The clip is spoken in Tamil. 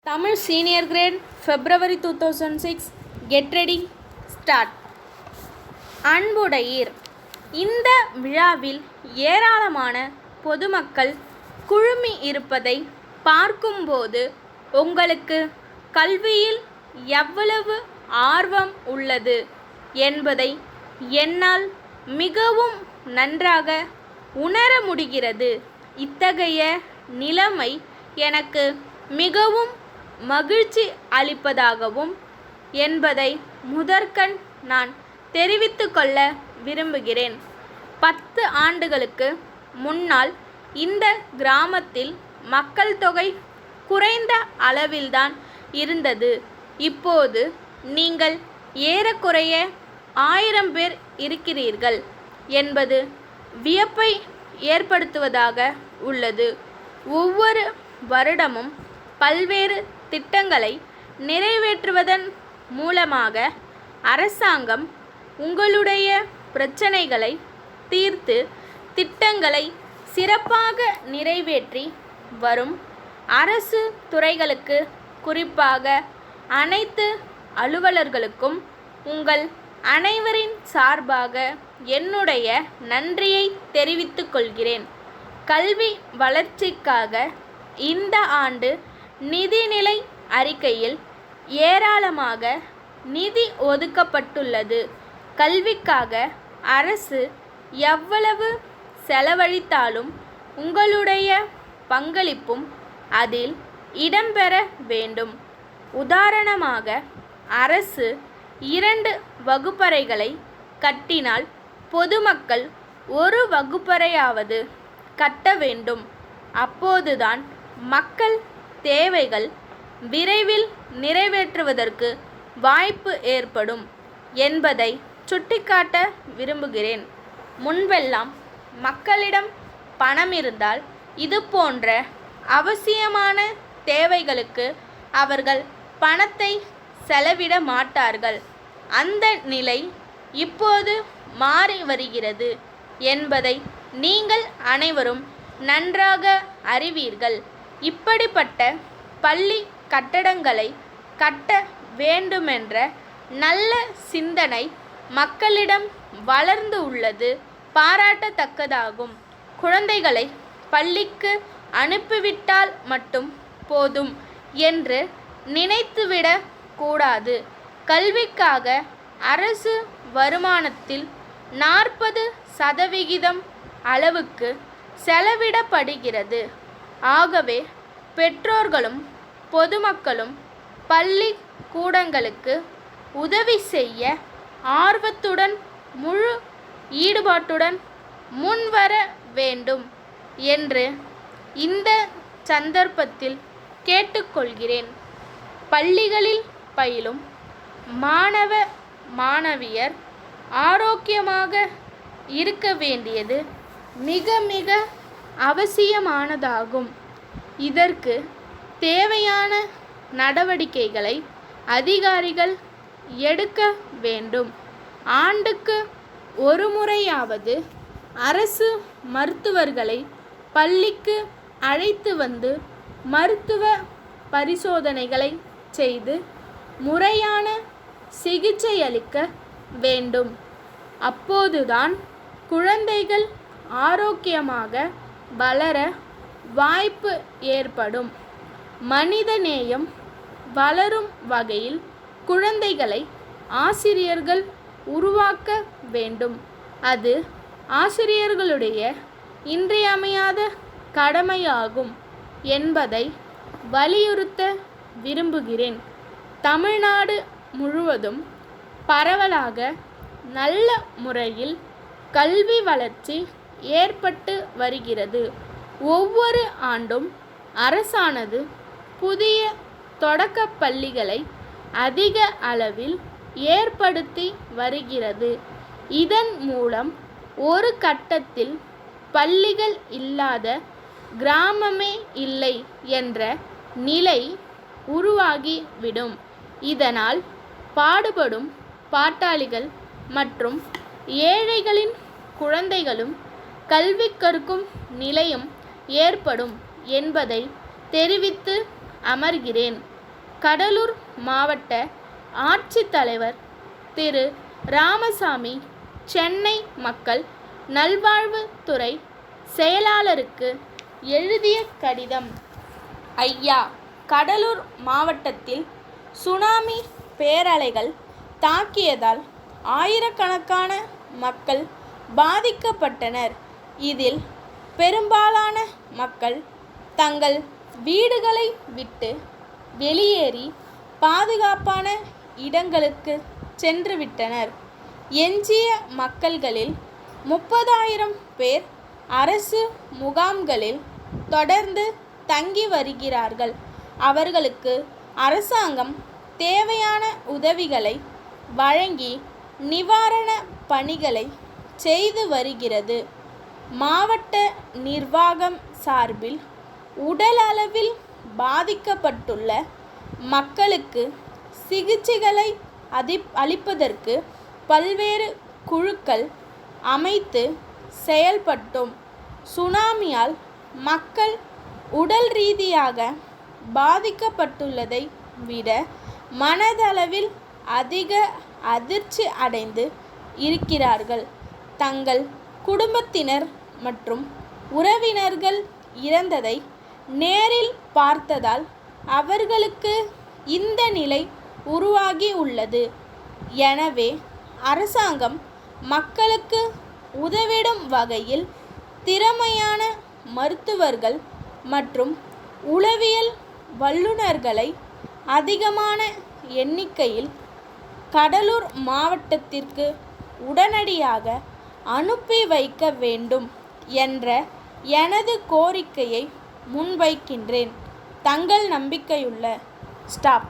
Tamil Senior Grade, February 2006. Get ready, start. அன்புடையீர். இந்த விழாவில் ஏராளமான பொதுமக்கள் குழுமி இருப்பதை பார்க்கும்போது உங்களுக்கு கல்வியில் எவ்வளவு ஆர்வம் உள்ளது என்பதை என்னால் மிகவும் நன்றாக உணர முடிகிறது. இத்தகைய நிலைமை எனக்கு மிகவும் மகிழ்ச்சி அளிப்பதாகவும் என்பதை முதற்கண் நான் தெரிவித்துக்கொள்ள விரும்புகிறேன். 10 ஆண்டுகளுக்கு முன்னால் இந்த கிராமத்தில் மக்கள் தொகை குறைந்த அளவில்தான் இருந்தது. இப்போது நீங்கள் ஏறக்குறைய 1000 பேர் இருக்கிறீர்கள் என்பது வியப்பை ஏற்படுத்துவதாக உள்ளது. ஒவ்வொரு வருடமும் பல்வேறு திட்டங்களை நிறைவேற்றுவதன் மூலமாக அரசாங்கம் உங்களுடைய பிரச்சனைகளை தீர்த்து திட்டங்களை சிறப்பாக நிறைவேற்றி வரும். அரசு துறைகளுக்கு, குறிப்பாக அனைத்து அலுவலர்களுக்கும் உங்கள் அனைவரின் சார்பாக என்னுடைய நன்றியை தெரிவித்துக் கொள்கிறேன். கல்வி வளர்ச்சிக்காக இந்த ஆண்டு நிதிநிலை அறிக்கையில் ஏராளமாக நிதி ஒதுக்கப்பட்டுள்ளது. கல்விக்காக அரசு எவ்வளவு செலவழித்தாலும் உங்களுடைய பங்களிப்பும் அதில் இடம்பெற வேண்டும். உதாரணமாக, அரசு 2 வகுப்பறைகளை கட்டினால் பொதுமக்கள் 1 வகுப்பறையாவது கட்ட வேண்டும். அப்போதுதான் மக்கள் தேவைகள் விரைவில் நிறைவேற்றுவதற்கு வாய்ப்பு ஏற்படும் என்பதை சுட்டிக்காட்ட விரும்புகிறேன். முன்பெல்லாம் மக்களிடம் பணம் இருந்தால் இது போன்ற அவசியமான தேவைகளுக்கு அவர்கள் பணத்தை செலவிட மாட்டார்கள். அந்த நிலை இப்போது மாறி வருகிறது என்பதை நீங்கள் அனைவரும் நன்றாக அறிவீர்கள். இப்படிப்பட்ட பள்ளி கட்டடங்களை கட்ட வேண்டுமென்ற நல்ல சிந்தனை மக்களிடம் வளர்ந்து உள்ளது பாராட்டத்தக்கதாகும். குழந்தைகளை பள்ளிக்கு அனுப்பிவிட்டால் மட்டும் போதும் என்று நினைத்துவிடக் கூடாது. கல்விக்காக அரசு வருமானத்தில் 40% அளவுக்கு செலவிடப்படுகிறது. ஆகவே பெற்றோர்களும் பொதுமக்களும் பள்ளி கூடங்களுக்கு உதவி செய்ய ஆர்வத்துடன், முழு ஈடுபாட்டுடன் முன்வர வேண்டும் என்று இந்த சந்தர்ப்பத்தில் கேட்டுக்கொள்கிறேன். பள்ளிகளில் பயிலும் மாணவ மாணவியர் ஆரோக்கியமாக இருக்க வேண்டியது மிக மிக அவசியமானதாகும். இதற்கு தேவையான நடவடிக்கைகளை அதிகாரிகள் எடுக்க வேண்டும். ஆண்டுக்கு ஒரு முறையாவது அரசு மருத்துவர்களை பள்ளிக்கு அழைத்து வந்து மருத்துவ பரிசோதனைகளை செய்து முறையான சிகிச்சையளிக்க வேண்டும். அப்போதுதான் குழந்தைகள் ஆரோக்கியமாக வளர வாய்ப்பு ஏற்படும். மனிதநேயம் வளரும் வகையில் குழந்தைகளை ஆசிரியர்கள் உருவாக்க வேண்டும். அது ஆசிரியர்களுடைய இன்றியமையாத கடமையாகும் என்பதை வலியுறுத்த விரும்புகிறேன். தமிழ்நாடு முழுவதும் பரவலாக நல்ல முறையில் கல்வி வளர்ச்சி ஏற்பட்டு வருகிறது. ஒவ்வொரு ஆண்டும் அரசானது புதிய தொடக்கப் பள்ளிகளை அதிக அளவில் ஏற்படுத்தி வருகிறது. இதன் மூலம் ஒரு கட்டத்தில் பள்ளிகள் இல்லாத கிராமமே இல்லை என்ற நிலை உருவாகிவிடும். இதனால் பாடுபடும் பாட்டாளிகள் மற்றும் ஏழைகளின் குழந்தைகளும் கல்வி கற்கும் நிலையும் ஏற்படும் என்பதை தெரிவித்து அமர்கிறேன். கடலூர் மாவட்ட ஆட்சித்தலைவர் திரு ராமசாமி சென்னை மக்கள் நல்வாழ்வுத்துறை செயலாளருக்கு எழுதிய கடிதம். ஐயா, கடலூர் மாவட்டத்தில் சுனாமி பேரலைகள் தாக்கியதால் ஆயிரக்கணக்கான மக்கள் பாதிக்கப்பட்டனர். இதில் பெரும்பாலான மக்கள் தங்கள் வீடுகளை விட்டு வெளியேறி பாதுகாப்பான இடங்களுக்கு சென்றுவிட்டனர். எஞ்சிய மக்கள்களில் 30,000 பேர் அரசு முகாம்களில் தொடர்ந்து தங்கி வருகிறார்கள். அவர்களுக்கு அரசாங்கம் தேவையான உதவிகளை வழங்கி நிவாரண பணிகளை செய்து வருகிறது. மாவட்ட நிர்வாகம் சார்பில் உடலளவில் பாதிக்கப்பட்டுள்ள மக்களுக்கு சிகிச்சைகளை அளிப்பதற்கு பல்வேறு குழுக்கள் அமைத்து செயல்பட்டோம். சுனாமியால் மக்கள் உடல் ரீதியாக பாதிக்கப்பட்டுள்ளதை விட மனதளவில் அதிக அதிர்ச்சி அடைந்து இருக்கிறார்கள். தங்கள் குடும்பத்தினர் மற்றும் உறவினர்கள் இறந்ததை நேரில் பார்த்ததால் அவர்களுக்கு இந்த நிலை உருவாகி உள்ளது. எனவே அரசாங்கம் மக்களுக்கு உதவிடும் வகையில் திறமையான மருத்துவர்கள் மற்றும் உளவியல் வல்லுநர்களை அதிகமான எண்ணிக்கையில் கடலூர் மாவட்டத்திற்கு உடனடியாக அனுப்பி வைக்க வேண்டும் என்ற எனது கோரிக்கையை முன்வைக்கின்றேன். தங்கள் நம்பிக்கையுள்ள ஸ்டாப்.